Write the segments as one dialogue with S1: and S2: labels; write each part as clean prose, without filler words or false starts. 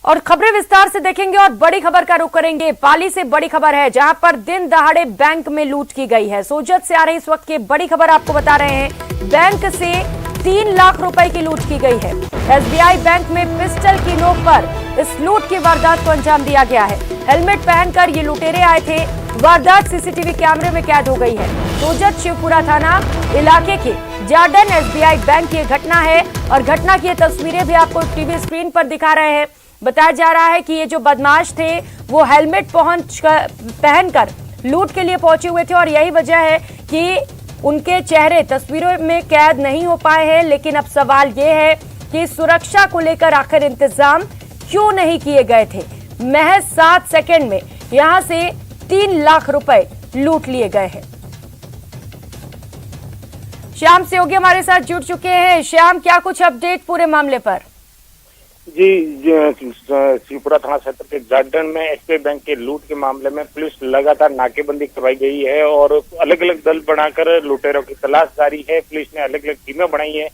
S1: और खबरें विस्तार से देखेंगे और बड़ी खबर का रुख करेंगे। पाली से बड़ी खबर है जहां पर दिन दहाड़े बैंक में लूट की गई है। सोजत से आ रही इस वक्त की बड़ी खबर आपको बता रहे हैं। बैंक से 3 लाख रुपए की लूट की गई है। एसबीआई बैंक में पिस्टल की नोक पर इस लूट की वारदात को अंजाम दिया गया है। हेलमेट पहनकर ये लुटेरे आए थे। वारदात सीसीटीवी कैमरे में कैद हो गई है। सोजत शिवपुरा थाना इलाके के जार्डन एसबीआई बैंक की घटना है और घटना की तस्वीरें भी आपको टीवी स्क्रीन पर दिखा रहे हैं। बताया जा रहा है कि ये जो बदमाश थे वो हेलमेट पहनकर लूट के लिए पहुंचे हुए थे और यही वजह है कि उनके चेहरे तस्वीरों में कैद नहीं हो पाए हैं। लेकिन अब सवाल ये है कि सुरक्षा को लेकर आखिर इंतजाम क्यों नहीं किए गए थे। महज 7 सेकंड में यहां से 3 लाख रुपए लूट लिए गए हैं। श्याम सहयोगी हमारे साथ जुड़ चुके हैं। श्याम, क्या कुछ अपडेट पूरे मामले पर?
S2: जी, शिवपुरा थाना क्षेत्र के जार्डन में एसबीआई बैंक के लूट के मामले में पुलिस लगातार नाकेबंदी करवाई गई है और अलग अलग दल बनाकर लुटेरों की तलाश जारी है। पुलिस ने अलग अलग टीमें बनाई है।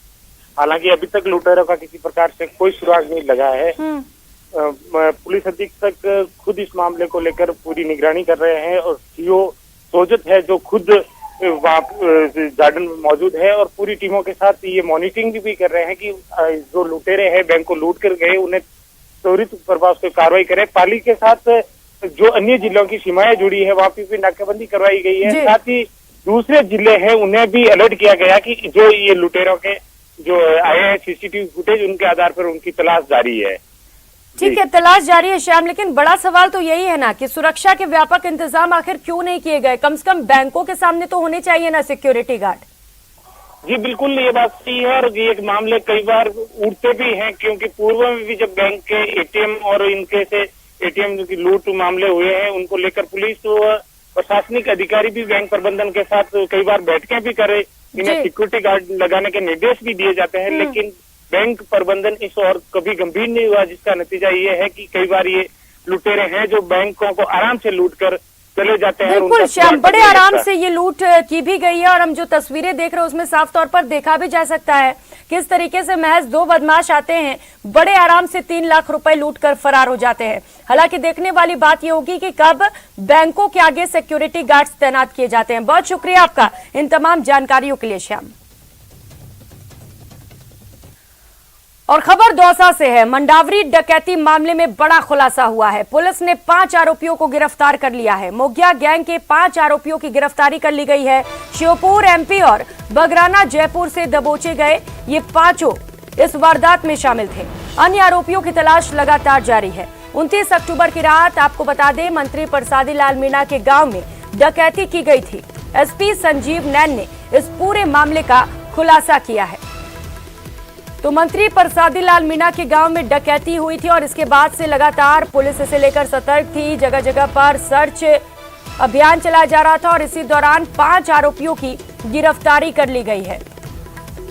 S2: हालांकि अभी तक लुटेरों का किसी प्रकार से कोई सुराग नहीं लगा है। पुलिस अधीक्षक खुद इस मामले को लेकर पूरी निगरानी कर रहे हैं और सीओ सोजत है जो खुद वहाँ जार्डन में मौजूद है और पूरी टीमों के साथ ये मॉनिटरिंग भी कर रहे हैं कि जो लुटेरे हैं बैंक को लूट कर गए उन्हें त्वरित प्रभाव से कार्रवाई करें। पाली के साथ जो अन्य जिलों की सीमाएं जुड़ी है वहाँ पे भी नाकेबंदी करवाई गई है। साथ ही दूसरे जिले हैं उन्हें भी अलर्ट किया गया कि जो ये लुटेरों के जो आए हैं सीसीटीवी फुटेज उनके आधार पर उनकी तलाश जारी है।
S1: ठीक है, तलाश जारी है श्याम, लेकिन बड़ा सवाल तो यही है ना कि सुरक्षा के व्यापक इंतजाम आखिर क्यों नहीं किए गए? कम से कम बैंकों के सामने तो होने चाहिए ना सिक्योरिटी गार्ड।
S2: जी बिल्कुल, ये बात सही है और ये मामले कई बार उठते भी हैं क्योंकि पूर्व में भी जब बैंक के एटीएम और इनके से एटीएम की लूट मामले हुए हैं उनको लेकर पुलिस और प्रशासनिक अधिकारी भी बैंक प्रबंधन के साथ कई बार बैठकें भी करे, इन्हें सिक्योरिटी गार्ड लगाने के निर्देश भी दिए जाते हैं। लेकिन बैंक प्रबंधन इस और कभी गंभीर नहीं हुआ, जिसका नतीजा ये है कि कई बार ये लुटेरे हैं जो बैंकों को आराम से लूट कर चले जाते हैं।
S1: बिल्कुल श्याम, बड़े आराम से ये लूट की भी गई है और हम जो तस्वीरें देख रहे हैं उसमें साफ तौर पर देखा भी जा सकता है किस तरीके से महज 2 बदमाश आते हैं, बड़े आराम से 3 लाख रुपए लूट कर फरार हो जाते हैं। हालांकि देखने वाली बात ये होगी कि कब बैंकों के आगे सिक्योरिटी गार्ड्स तैनात किए जाते हैं। बहुत शुक्रिया आपका इन तमाम जानकारियों के लिए श्याम। और खबर दौसा से है। मंडावरी डकैती मामले में बड़ा खुलासा हुआ है। पुलिस ने 5 आरोपियों को गिरफ्तार कर लिया है। मोगिया गैंग के 5 आरोपियों की गिरफ्तारी कर ली गई है। श्योपुर एमपी और बगराना जयपुर से दबोचे गए ये 5 इस वारदात में शामिल थे। अन्य आरोपियों की तलाश लगातार जारी है। 29 अक्टूबर की रात आपको बता दें मंत्री प्रसादी लाल मीणा के गांव में डकैती की गई थी। एसपी संजीव नैन ने इस पूरे मामले का खुलासा किया है। तो मंत्री प्रसादी लाल मीणा के गांव में डकैती हुई थी और इसके बाद से लगातार पुलिस इसे लेकर सतर्क थी। जगह जगह पर सर्च अभियान चलाया जा रहा था और इसी दौरान 5 आरोपियों की गिरफ्तारी कर ली गई है।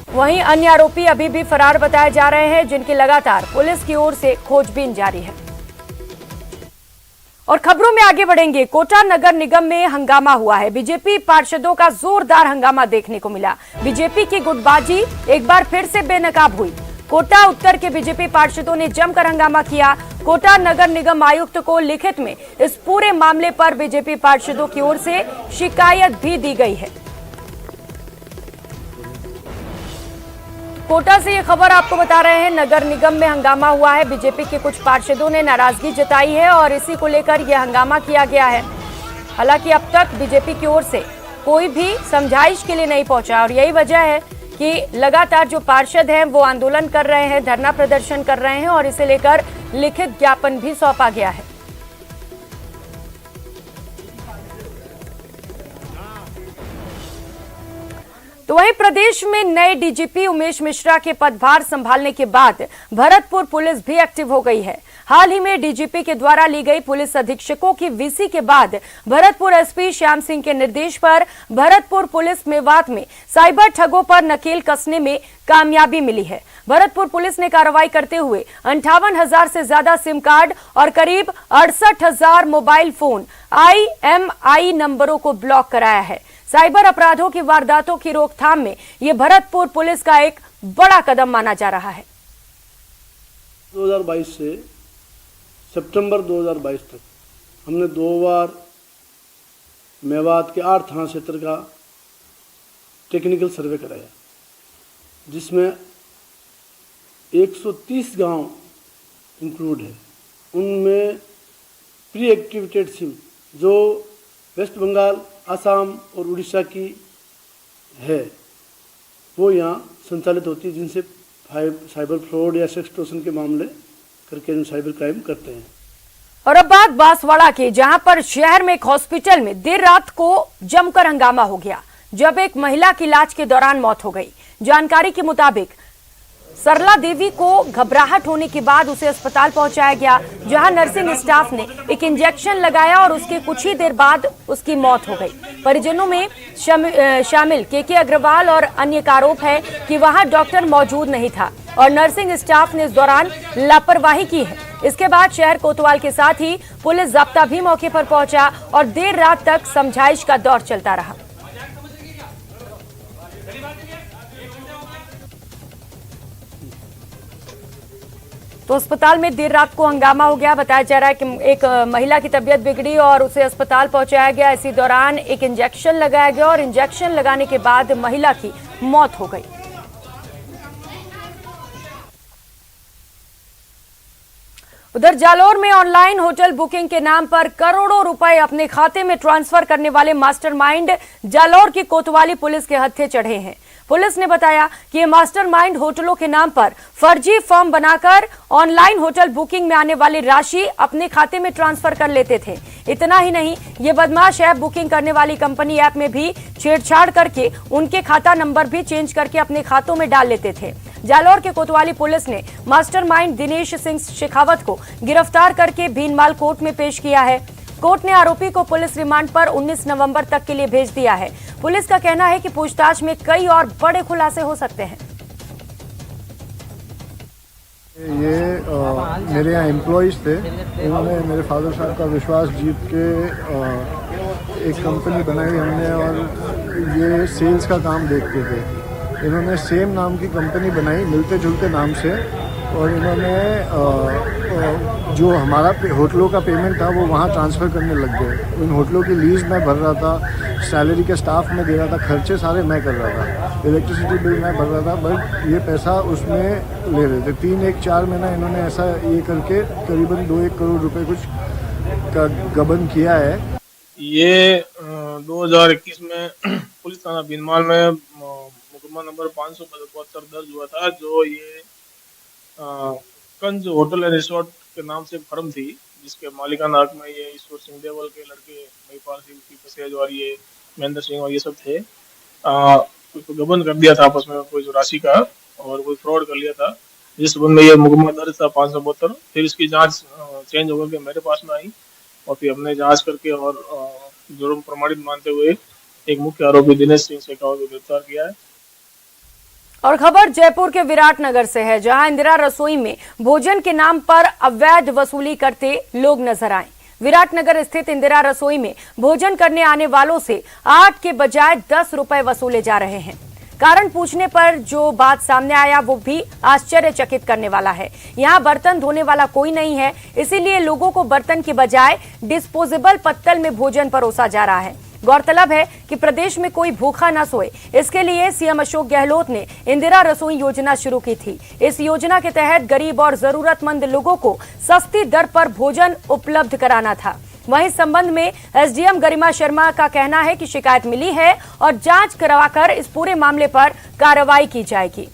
S1: वहीं अन्य आरोपी अभी भी फरार बताए जा रहे हैं, जिनकी लगातार पुलिस की ओर से खोजबीन जारी है। और खबरों में आगे बढ़ेंगे। कोटा नगर निगम में हंगामा हुआ है। बीजेपी पार्षदों का जोरदार हंगामा देखने को मिला। बीजेपी की गुटबाजी एक बार फिर से बेनकाब हुई। कोटा उत्तर के बीजेपी पार्षदों ने जमकर हंगामा किया। कोटा नगर निगम आयुक्त को लिखित में इस पूरे मामले पर बीजेपी पार्षदों की ओर से शिकायत भी दी गई है। कोटा से ये खबर आपको बता रहे हैं। नगर निगम में हंगामा हुआ है। बीजेपी के कुछ पार्षदों ने नाराजगी जताई है और इसी को लेकर यह हंगामा किया गया है। हालांकि अब तक बीजेपी की ओर से कोई भी समझाइश के लिए नहीं पहुंचा और यही वजह है कि लगातार जो पार्षद हैं वो आंदोलन कर रहे हैं, धरना प्रदर्शन कर रहे हैं और इसे लेकर लिखित ज्ञापन भी सौंपा गया है। तो वहीं प्रदेश में नए डीजीपी उमेश मिश्रा के पदभार संभालने के बाद भरतपुर पुलिस भी एक्टिव हो गई है। हाल ही में डीजीपी के द्वारा ली गई पुलिस अधीक्षकों की वीसी के बाद भरतपुर एसपी श्याम सिंह के निर्देश पर भरतपुर पुलिस मेवात में साइबर ठगों पर नकेल कसने में कामयाबी मिली है। भरतपुर पुलिस ने कार्रवाई करते हुए 58,000 से ज्यादा सिम कार्ड और करीब 68,000 मोबाइल फोन IMEI नंबरों को ब्लॉक कराया है। साइबर अपराधों की वारदातों की रोकथाम में यह भरतपुर पुलिस का एक बड़ा कदम माना जा रहा है।
S3: 2022 से सितंबर 2022 तक हमने 2 बार मेवात के 8 थाना क्षेत्र का टेक्निकल सर्वे कराया, जिसमें 130 गांव इंक्लूड है। उनमें प्री एक्टिवेटेड सिम जो वेस्ट बंगाल, असम और उड़ीसा की है, वो यहाँ संचालित होती है, जिनसे साइबर फ्रॉड या सेक्सटॉर्शन के मामले करके हम साइबर क्राइम करते हैं।
S1: और अब बात बांसवाड़ा की, जहां पर शहर में एक हॉस्पिटल में देर रात को जमकर हंगामा हो गया, जब एक महिला की इलाज के दौरान मौत हो गई। जानकारी के मुताबिक सरला देवी को घबराहट होने के बाद उसे अस्पताल पहुंचाया गया, जहां नर्सिंग स्टाफ ने एक इंजेक्शन लगाया और उसके कुछ ही देर बाद उसकी मौत हो गई। परिजनों में शामिल के अग्रवाल और अन्य का आरोप है कि वहां डॉक्टर मौजूद नहीं था और नर्सिंग स्टाफ ने इस दौरान लापरवाही की है। इसके बाद शहर कोतवाल के साथ ही पुलिस जाब्ता भी मौके पर पहुंचा और देर रात तक समझाइश का दौर चलता रहा। तो अस्पताल में देर रात को हंगामा हो गया। बताया जा रहा है कि एक महिला की तबीयत बिगड़ी और उसे अस्पताल पहुंचाया गया। इसी दौरान एक इंजेक्शन लगाया गया और इंजेक्शन लगाने के बाद महिला की मौत हो गई। उधर जालौर में ऑनलाइन होटल बुकिंग के नाम पर करोड़ों रुपए अपने खाते में ट्रांसफर करने वाले मास्टरमाइंड जालौर की कोतवाली पुलिस के हत्थे चढ़े हैं। पुलिस ने बताया कि ये मास्टरमाइंड होटलों के नाम पर फर्जी फॉर्म बनाकर ऑनलाइन होटल बुकिंग में आने वाली राशि अपने खाते में ट्रांसफर कर लेते थे। इतना ही नहीं, ये बदमाश ऐप बुकिंग करने वाली कंपनी ऐप में भी छेड़छाड़ करके उनके खाता नंबर भी चेंज करके अपने खातों में डाल लेते थे। जालौर के कोतवाली पुलिस ने मास्टरमाइंड दिनेश सिंह शेखावत को गिरफ्तार करके भीनमाल कोर्ट में पेश किया है। कोर्ट ने आरोपी को पुलिस रिमांड पर 19 नवंबर तक के लिए भेज दिया है। पुलिस का कहना है कि पूछताछ में कई और बड़े खुलासे हो सकते हैं।
S4: ये मेरे यहाँ एम्प्लॉइज थे, इन्होंने मेरे फादर साहब का विश्वास जीत के एक कंपनी बनाई हमने, और ये सेल्स का काम देखते थे। इन्होंने सेम नाम की कंपनी बनाई, मिलते जुलते नाम से, और इन्होंने जो हमारा होटलों का पेमेंट था वो वहाँ ट्रांसफ़र करने लग गए। उन होटलों की लीज़ मैं भर रहा था, सैलरी के स्टाफ में दे रहा था, खर्चे सारे मैं कर रहा था, इलेक्ट्रिसिटी बिल मैं भर रहा था, बट ये पैसा उसमें ले रहे थे। 3-4 महीना इन्होंने ऐसा ये करके करीबन 2-1 करोड़ रुपए कुछ का गबन किया है।
S5: ये 2021 में पुलिस थाना भीनमाल में मुकदमा नंबर 572 दर्ज हुआ था, जो ये कंज होटल एंड रिसोर्ट के नाम से फर्म थी, जिसके मालिकाना हक में ये ईश्वर सिंह देवल के लड़के महिपाल सिंह की पसेज और ये महेंद्र सिंह और ये सब थे। उसको गबन कर दिया था आपस में कोई राशि का, और कोई फ्रॉड कर लिया था, जिस संबंध में ये मुकदमा दर्ज था 572। फिर इसकी जांच चेंज होकर के मेरे पास में आई, और फिर हमने जांच करके और जुर्म प्रमाणित मानते हुए एक मुख्य आरोपी दिनेश सिंह शेखावत को गिरफ्तार किया है।
S1: और खबर जयपुर के विराटनगर से है, जहां इंदिरा रसोई में भोजन के नाम पर अवैध वसूली करते लोग नजर आए। विराटनगर स्थित इंदिरा रसोई में भोजन करने आने वालों से 8 के बजाय 10 रुपए वसूले जा रहे हैं। कारण पूछने पर जो बात सामने आया वो भी आश्चर्यचकित करने वाला है। यहाँ बर्तन धोने वाला कोई नहीं है, इसीलिए लोगों को बर्तन के बजाय डिस्पोजेबल पत्तल में भोजन परोसा जा रहा है। गौरतलब है कि प्रदेश में कोई भूखा न सोए, इसके लिए सीएम अशोक गहलोत ने इंदिरा रसोई योजना शुरू की थी। इस योजना के तहत गरीब और जरूरतमंद लोगों को सस्ती दर पर भोजन उपलब्ध कराना था। वहीं इस संबंध में एसडीएम गरिमा शर्मा का कहना है कि शिकायत मिली है और जांच करवाकर इस पूरे मामले पर कार्रवाई की जाएगी।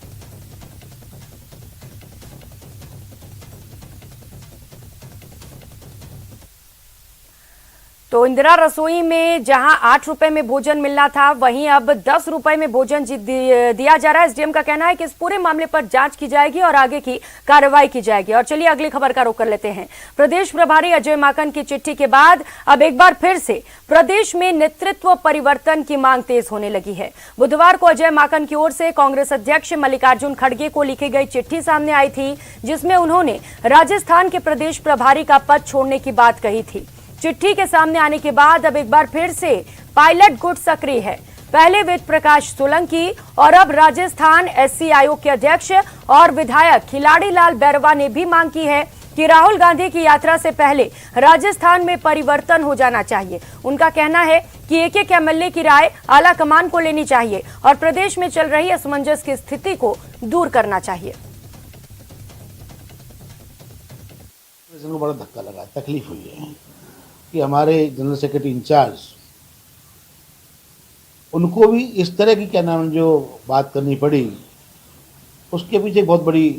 S1: तो इंदिरा रसोई में जहां 8 रुपए में भोजन मिलना था, वहीं अब 10 रुपए में भोजन दिया जा रहा है। एसडीएम का कहना है कि इस पूरे मामले पर जांच की जाएगी और आगे की कार्रवाई की जाएगी। और चलिए अगली खबर का रुख कर लेते हैं। प्रदेश प्रभारी अजय माकन की चिट्ठी के बाद अब एक बार फिर से प्रदेश में नेतृत्व परिवर्तन की मांग तेज होने लगी है। बुधवार को अजय माकन की ओर से कांग्रेस अध्यक्ष मल्लिकार्जुन खड़गे को लिखी गई चिट्ठी सामने आई थी, जिसमें उन्होंने राजस्थान के प्रदेश प्रभारी का पद छोड़ने की बात कही थी। चिट्ठी के सामने आने के बाद अब एक बार फिर से पायलट गुट सक्रिय है। पहले वेद प्रकाश सोलंकी और अब राजस्थान एससी आयोग के अध्यक्ष और विधायक खिलाड़ी लाल बैरवा ने भी मांग की है कि राहुल गांधी की यात्रा से पहले राजस्थान में परिवर्तन हो जाना चाहिए। उनका कहना है कि एक एमएलए की राय आला कमान को लेनी चाहिए और प्रदेश में चल रही असमंजस की स्थिति को दूर करना चाहिए।
S6: को बड़ा धक्का लगा, तकलीफ हुई है कि हमारे जनरल सेक्रेटरी इंचार्ज, उनको भी इस तरह की क्या नाम जो बात करनी पड़ी, उसके पीछे बहुत बड़ी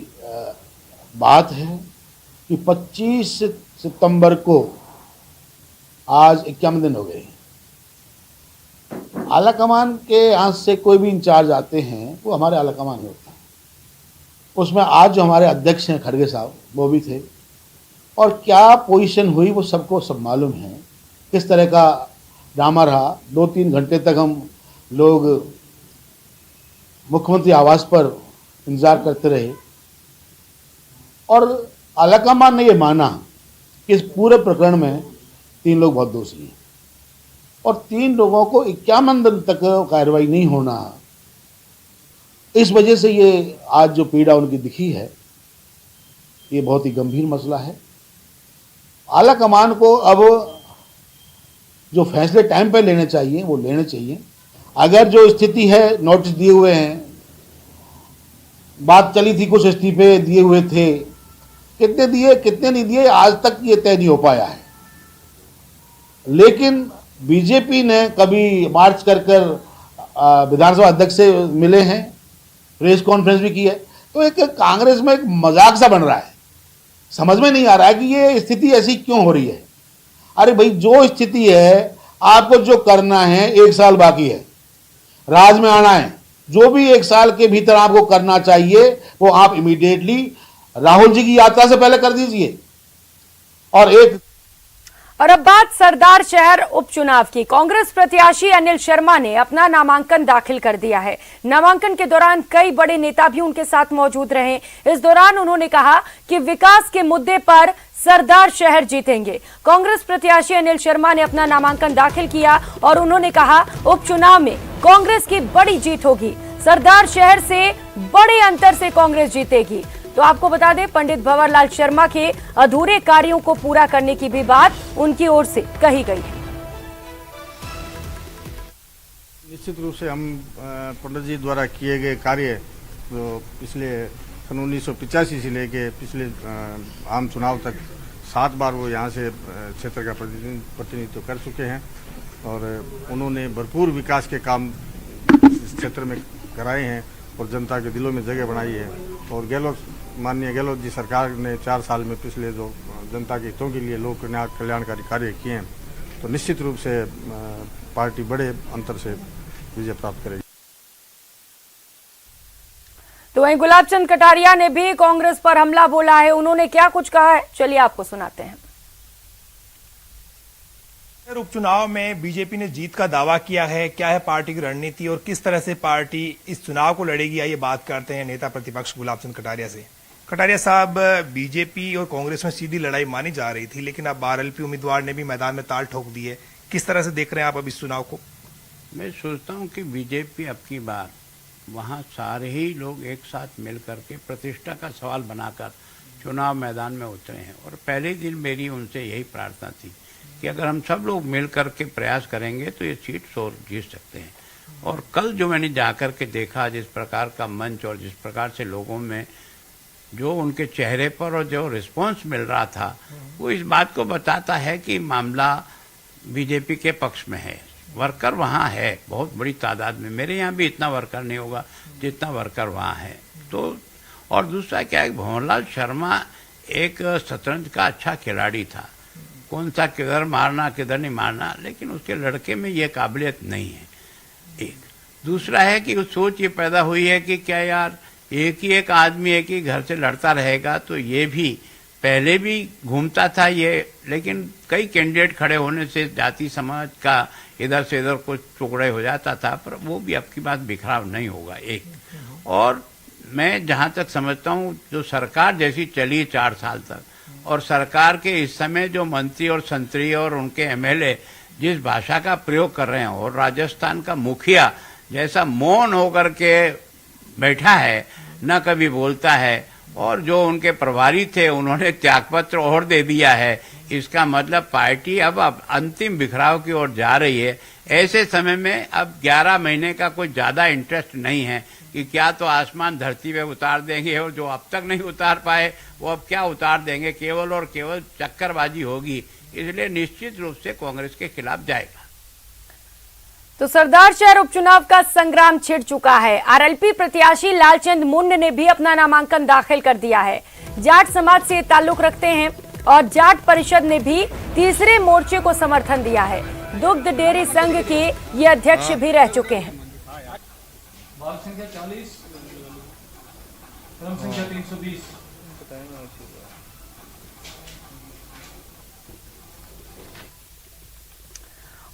S6: बात है कि 25 सितंबर को आज 51 दिन हो गए। आला कमान के यहाँ से कोई भी इंचार्ज आते हैं वो हमारे आला कमान में होता है। उसमें आज जो हमारे अध्यक्ष हैं खड़गे साहब, वो भी थे, और क्या पोजीशन हुई वो सबको सब मालूम है। किस तरह का ड्रामा रहा, 2-3 घंटे तक हम लोग मुख्यमंत्री आवास पर इंतजार करते रहे और आलाकमान ने ये माना कि इस पूरे प्रकरण में 3 लोग बहुत दोषी हैं और 3 लोगों को 51 दिन तक कार्रवाई नहीं होना, इस वजह से ये आज जो पीड़ा उनकी दिखी है, ये बहुत ही गंभीर मसला है। आलाकमान को अब जो फैसले टाइम पे लेने चाहिए वो लेने चाहिए। अगर जो स्थिति है, नोटिस दिए हुए हैं, बात चली थी, कुछ इस्तीफे दिए हुए थे, कितने दिए कितने नहीं दिए आज तक ये तय नहीं हो पाया है। लेकिन बीजेपी ने कभी मार्च कर विधानसभा अध्यक्ष से मिले हैं, प्रेस कॉन्फ्रेंस भी की है, तो एक कांग्रेस में एक मजाक सा बन रहा है। समझ में नहीं आ रहा है कि ये स्थिति ऐसी क्यों हो रही है। अरे भाई, जो स्थिति है, आपको जो करना है, 1 साल बाकी है, राज में आना है, जो भी 1 साल के भीतर आपको करना चाहिए वो आप इमीडिएटली राहुल जी की यात्रा से पहले कर दीजिए।
S1: और अब बात सरदार शहर उपचुनाव की। कांग्रेस प्रत्याशी अनिल शर्मा ने अपना नामांकन दाखिल कर दिया है। नामांकन के दौरान कई बड़े नेता भी उनके साथ मौजूद रहे। इस दौरान उन्होंने कहा कि विकास के मुद्दे पर सरदार शहर जीतेंगे। कांग्रेस प्रत्याशी अनिल शर्मा ने अपना नामांकन दाखिल किया और उन्होंने कहा उपचुनाव में कांग्रेस की बड़ी जीत होगी, सरदार शहर से बड़े अंतर से कांग्रेस जीतेगी। तो आपको बता दें, पंडित भंवरलाल शर्मा के अधूरे कार्यों को पूरा करने की भी बात उनकी ओर से कही गई है।
S7: निश्चित रूप से हम पंडित जी द्वारा किए गए कार्य जो पिछले सन 1985 से लेके पिछले आम चुनाव तक 7 बार वो यहाँ से क्षेत्र का प्रतिनिधित्व कर चुके हैं और उन्होंने भरपूर विकास के काम इस क्षेत्र में कराए हैं और जनता के दिलों में जगह बनाई है। और माननीय गहलोत जी सरकार ने 4 साल में पिछले जो जनता के हितों के लिए लोक कल्याणकारी कार्य किए हैं, तो निश्चित रूप से पार्टी बड़े अंतर से विजय प्राप्त करेगी।
S1: तो वहीं गुलाब चंद कटारिया ने भी कांग्रेस पर हमला बोला है। उन्होंने क्या कुछ कहा है, चलिए आपको सुनाते हैं।
S8: उपचुनाव में बीजेपी ने जीत का दावा किया है, क्या है पार्टी की रणनीति और किस तरह से पार्टी इस चुनाव को लड़ेगी, आइए बात करते हैं नेता प्रतिपक्ष गुलाब चंद कटारिया से। कटारिया साहब, बीजेपी और कांग्रेस में सीधी लड़ाई मानी जा रही थी, लेकिन अब आरएलपी उम्मीदवार ने भी मैदान में ताल ठोक दी है। किस तरह से देख रहे हैं आप अब इस चुनाव को?
S9: मैं सोचता हूं कि बीजेपी अब की बार वहां सारे ही लोग एक साथ मिल करके प्रतिष्ठा का सवाल बनाकर चुनाव मैदान में उतरे हैं और पहले दिन मेरी उनसे यही प्रार्थना थी कि अगर हम सब लोग मिल करके प्रयास करेंगे तो ये सीट शोर जीत सकते हैं। और कल जो मैंने जाकर के देखा, जिस प्रकार का मंच और जिस प्रकार से लोगों में जो उनके चेहरे पर और जो रिस्पांस मिल रहा था, वो इस बात को बताता है कि मामला बीजेपी के पक्ष में है। वर्कर वहाँ है बहुत बड़ी तादाद में, मेरे यहाँ भी इतना वर्कर नहीं होगा जितना वर्कर वहाँ है। तो और दूसरा क्या है, भंवरलाल शर्मा एक शतरंज का अच्छा खिलाड़ी था, कौन सा किधर मारना किधर नहीं मारना, लेकिन उसके लड़के में ये काबिलियत नहीं है। एक दूसरा है कि उस सोच ये पैदा हुई है कि क्या यार एक ही एक आदमी एक ही घर से लड़ता रहेगा, तो ये भी पहले भी घूमता था ये, लेकिन कई कैंडिडेट खड़े होने से जाति समाज का इधर से इधर कुछ टुकड़े हो जाता था, पर वो भी अब की बात बिखराव नहीं होगा। एक और मैं जहाँ तक समझता हूँ, जो सरकार जैसी चली 4 साल तक, और सरकार के इस समय जो मंत्री और संतरी और उनके एमएलए जिस भाषा का प्रयोग कर रहे हैं, और राजस्थान का मुखिया जैसा मौन होकर के बैठा है, न कभी बोलता है और जो उनके प्रभारी थे उन्होंने त्यागपत्र और दे दिया है। इसका मतलब पार्टी अब अंतिम बिखराव की ओर जा रही है। ऐसे समय में अब 11 महीने का कोई ज्यादा इंटरेस्ट नहीं है कि क्या तो आसमान धरती पे उतार देंगे और जो अब तक नहीं उतार पाए वो अब क्या उतार देंगे। केवल और केवल चक्करबाजी होगी, इसलिए निश्चित रूप से कांग्रेस के खिलाफ जाएगा।
S1: तो सरदार शहर उपचुनाव का संग्राम छिड़ चुका है। आरएलपी प्रत्याशी लालचंद मुंड ने भी अपना नामांकन दाखिल कर दिया है। जाट समाज से ताल्लुक रखते हैं और जाट परिषद ने भी तीसरे मोर्चे को समर्थन दिया है। दुग्ध डेयरी संघ के ये अध्यक्ष भी रह चुके हैं।
S10: संख्या 40, क्रम संख्या 320।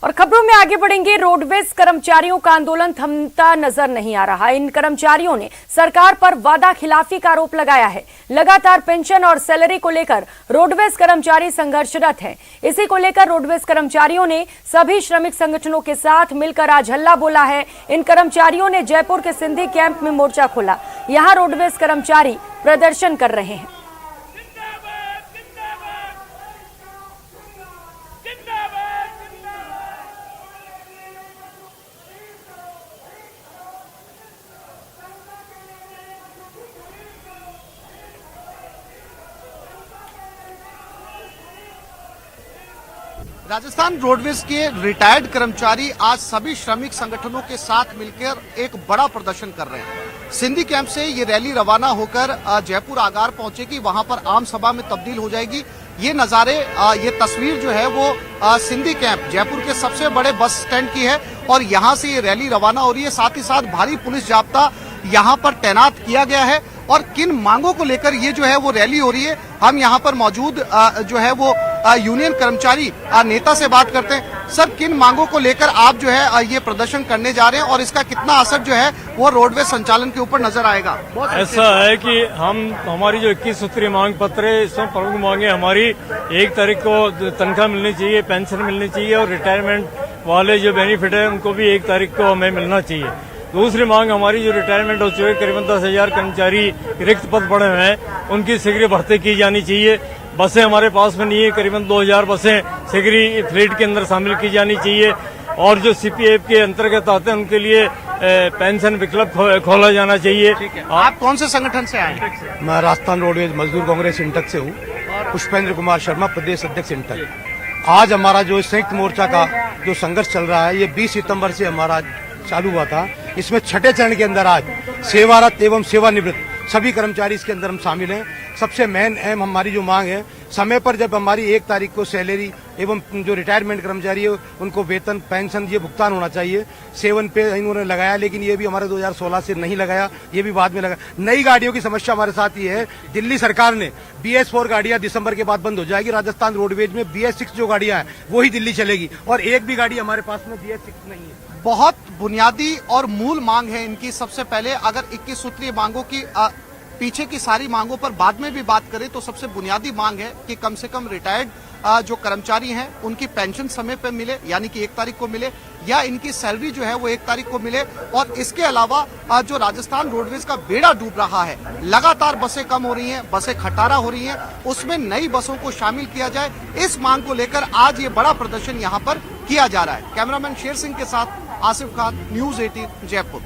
S1: और खबरों में आगे बढ़ेंगे। रोडवेज कर्मचारियों का आंदोलन थमता नजर नहीं आ रहा। इन कर्मचारियों ने सरकार पर वादा खिलाफी का आरोप लगाया है। लगातार पेंशन और सैलरी को लेकर रोडवेज कर्मचारी संघर्षरत हैं। इसी को लेकर रोडवेज कर्मचारियों ने सभी श्रमिक संगठनों के साथ मिलकर आज हल्ला बोला है। इन कर्मचारियों ने जयपुर के सिंधी कैंप में मोर्चा खोला। यहां रोडवेज कर्मचारी प्रदर्शन कर रहे हैं।
S11: राजस्थान रोडवेज के रिटायर्ड कर्मचारी आज सभी श्रमिक संगठनों के साथ मिलकर एक बड़ा प्रदर्शन कर रहे हैं। सिंधी कैंप से ये रैली रवाना होकर जयपुर आगार पहुंचेगी, वहां पर आम सभा में तब्दील हो जाएगी। ये नजारे, ये तस्वीर जो है वो सिंधी कैंप जयपुर के सबसे बड़े बस स्टैंड की है और यहां से ये रैली रवाना हो रही है। साथ ही साथ भारी पुलिस जाब्ता यहां पर तैनात किया गया है और किन मांगों को लेकर ये जो है वो रैली हो रही है, हम यहां पर मौजूद जो है वो यूनियन कर्मचारी नेता से बात करते हैं। सर, किन मांगों को लेकर आप जो है ये प्रदर्शन करने जा रहे हैं और इसका कितना असर जो है वो रोडवेज संचालन के ऊपर नजर आएगा?
S12: ऐसा है कि हमारी जो 21 सूत्रीय मांग पत्र है, इसमें प्रमुख मांगे हमारी 1 तारीख को तनख्वाह मिलनी चाहिए, पेंशन मिलनी चाहिए और रिटायरमेंट वाले जो बेनिफिट है उनको भी 1 तारीख को हमें मिलना चाहिए। दूसरी मांग हमारी जो रिटायरमेंट हो चुके करीबन 10,000 कर्मचारी रिक्त पद पड़े हुए हैं, उनकी शीघ्र भर्ती की जानी चाहिए। बसें हमारे पास में नहीं है, करीबन 2,000 बसें शीघ्र फ्लीट के अंदर शामिल की जानी चाहिए और जो सीपीएफ के अंतर्गत आते हैं उनके लिए पेंशन विकल्प खोला जाना चाहिए।
S11: आप कौन से संगठन से आए?
S13: मैं राजस्थान रोडवेज मजदूर कांग्रेस इंटक से हूँ, पुष्पेंद्र कुमार शर्मा, प्रदेश अध्यक्ष इंटक। आज हमारा जो संयुक्त मोर्चा का जो संघर्ष चल रहा है, ये 20 सितंबर से हमारा चालू हुआ था। इसमें छठे चरण के अंदर आज सेवारत एवं सेवानिवृत्त सभी कर्मचारी इसके अंदर हम शामिल हैं। सबसे मेन एम हमारी जो मांग है, समय पर जब हमारी 1 तारीख को सैलरी एवं जो रिटायरमेंट कर्मचारी है उनको वेतन पेंशन ये भुगतान होना चाहिए। 7 पे इन्होंने लगाया, लेकिन ये भी हमारे 2016 से नहीं लगाया, ये भी बाद में लगा। नई गाड़ियों की समस्या हमारे साथ ये है, दिल्ली सरकार ने BS4 गाड़ियां दिसंबर के बाद बंद हो जाएगी। राजस्थान रोडवेज में BS6 जो गाड़ियां हैं वही दिल्ली चलेगी और एक भी गाड़ी हमारे पास में BS6 नहीं है।
S11: बहुत बुनियादी और मूल मांग है इनकी। सबसे पहले अगर 21 सूत्रीय मांगों की पीछे की सारी मांगों पर बाद में भी बात करें तो सबसे बुनियादी मांग है कि कम से कम रिटायर्ड जो कर्मचारी हैं उनकी पेंशन समय पर मिले, यानी कि 1 तारीख को मिले, या इनकी सैलरी जो है वो 1 तारीख को मिले। और इसके अलावा जो राजस्थान रोडवेज का बेड़ा डूब रहा है, लगातार बसें कम हो रही हैं, बसें खटारा हो रही हैं, उसमें नई बसों को शामिल किया जाए। इस मांग को लेकर आज ये बड़ा प्रदर्शन यहाँ पर किया जा रहा है। कैमरामैन शेर सिंह के साथ आसिफ खान, न्यूज 18 जयपुर।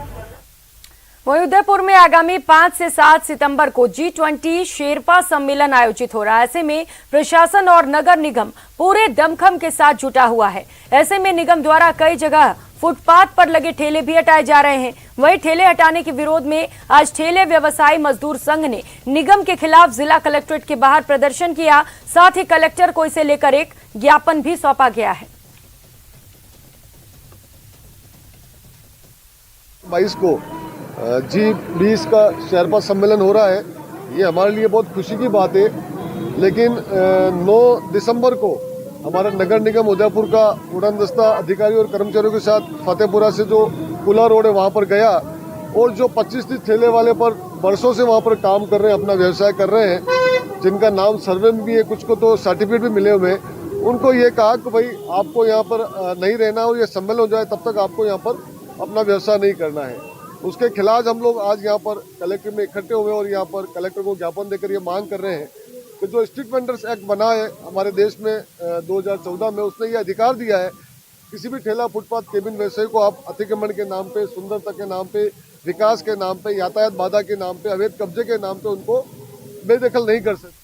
S1: वहीं उदयपुर में आगामी 5 से 7 सितंबर को G20 शेरपा सम्मेलन आयोजित हो रहा है। ऐसे में प्रशासन और नगर निगम पूरे दमखम के साथ जुटा हुआ है। ऐसे में निगम द्वारा कई जगह फुटपाथ पर लगे ठेले भी हटाए जा रहे हैं। वहीं ठेले हटाने के विरोध में आज ठेले व्यवसायी मजदूर संघ ने निगम के खिलाफ जिला कलेक्ट्रेट के बाहर प्रदर्शन किया। साथ ही कलेक्टर को इसे लेकर एक ज्ञापन भी सौंपा गया है।
S4: 22 को G20 का शेरपा सम्मेलन हो रहा है। ये हमारे लिए बहुत खुशी की बात है, लेकिन 9 दिसंबर को हमारा नगर निगम उदयपुर का उड़ान दस्ता अधिकारी और कर्मचारियों के साथ फतेहपुरा से जो पुला रोड है वहाँ पर गया और जो 25-30 ठेले वाले पर वर्षों से वहाँ पर काम कर रहे हैं, अपना व्यवसाय कर रहे हैं, जिनका नाम सर्वे में भी है, कुछ को तो सर्टिफिकेट भी मिले हुए हैं, उनको ये कहा कि भाई आपको यहाँ पर नहीं रहना और ये सम्मेलन हो जाए तब तक आपको यहाँ पर अपना व्यवसाय नहीं करना है।
S14: उसके खिलाफ हम लोग आज यहाँ पर कलेक्टर में इकट्ठे हुए और यहाँ पर कलेक्टर को ज्ञापन देकर ये मांग कर रहे हैं कि जो स्ट्रीट वेंडर्स एक्ट बना है हमारे देश में 2014 में, उसने ये अधिकार दिया है किसी भी ठेला फुटपाथ केबिन व्यवसायी को आप अतिक्रमण के नाम पे, सुंदरता के नाम पे, विकास के नाम पे, यातायात बाधा के नाम पे, अवैध कब्जे के नाम पे उनको बेदखल नहीं कर सकते।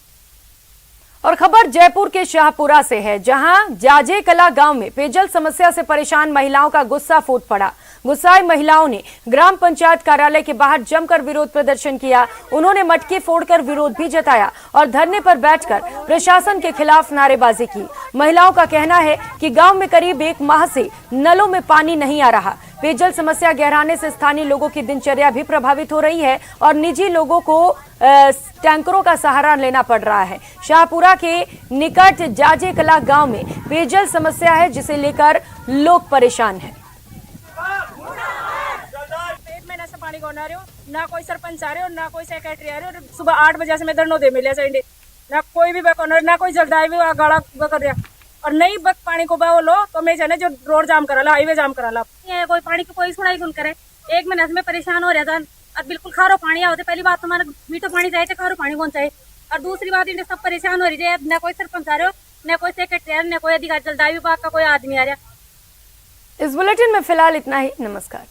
S1: और खबर जयपुर के शाहपुरा से है, जहां जाजे कला गांव में पेयजल समस्या से परेशान महिलाओं का गुस्सा फूट पड़ा। गुस्साई महिलाओं ने ग्राम पंचायत कार्यालय के बाहर जमकर विरोध प्रदर्शन किया। उन्होंने मटके फोड़कर विरोध भी जताया और धरने पर बैठकर प्रशासन के खिलाफ नारेबाजी की। महिलाओं का कहना है कि गांव में करीब 1 माह से नलों में पानी नहीं आ रहा। पेयजल समस्या गहराने से स्थानीय लोगों की दिनचर्या भी प्रभावित हो रही है और निजी लोगों को टैंकरों का सहारा लेना पड़ रहा है। शाहपुरा के निकट जाजे कला गांव में पेयजल समस्या है, जिसे लेकर लोग परेशान हैं।
S15: पानी कौन आ रहे हो, ना कोई सरपंच आ रहे हो, ना कोई सेक्रेटरी आ रहे हो। सुबह 8 बजे से मैं धरनो दे मिले चाहिए, ना कोई भी बकौन, ना कोई जल्दाई भी गाड़ा कर दिया और नहीं बक पानी को बाव लो तो मैं जाने जो रोड जाम करा ला, हाईवे जाम करा ला।
S16: कोई पानी की कोई सुनाई सुन करे। 1 महीने से मैं परेशान हो रहा था और बिल्कुल खारो पानी आओ। पहली बात तो हमारा मीठो पानी चाहिए तो खारो पानी कौन चाहिए, और दूसरी बात इनसे सब परेशान हो रही है। न कोई सरपंच आ रहे हो, न कोई सेक्रेटरी, न कोई अधिकारी, जलदाई विभाग का कोई आदमी आ रहा।
S1: इस बुलेटिन में फिलहाल इतना ही। नमस्कार।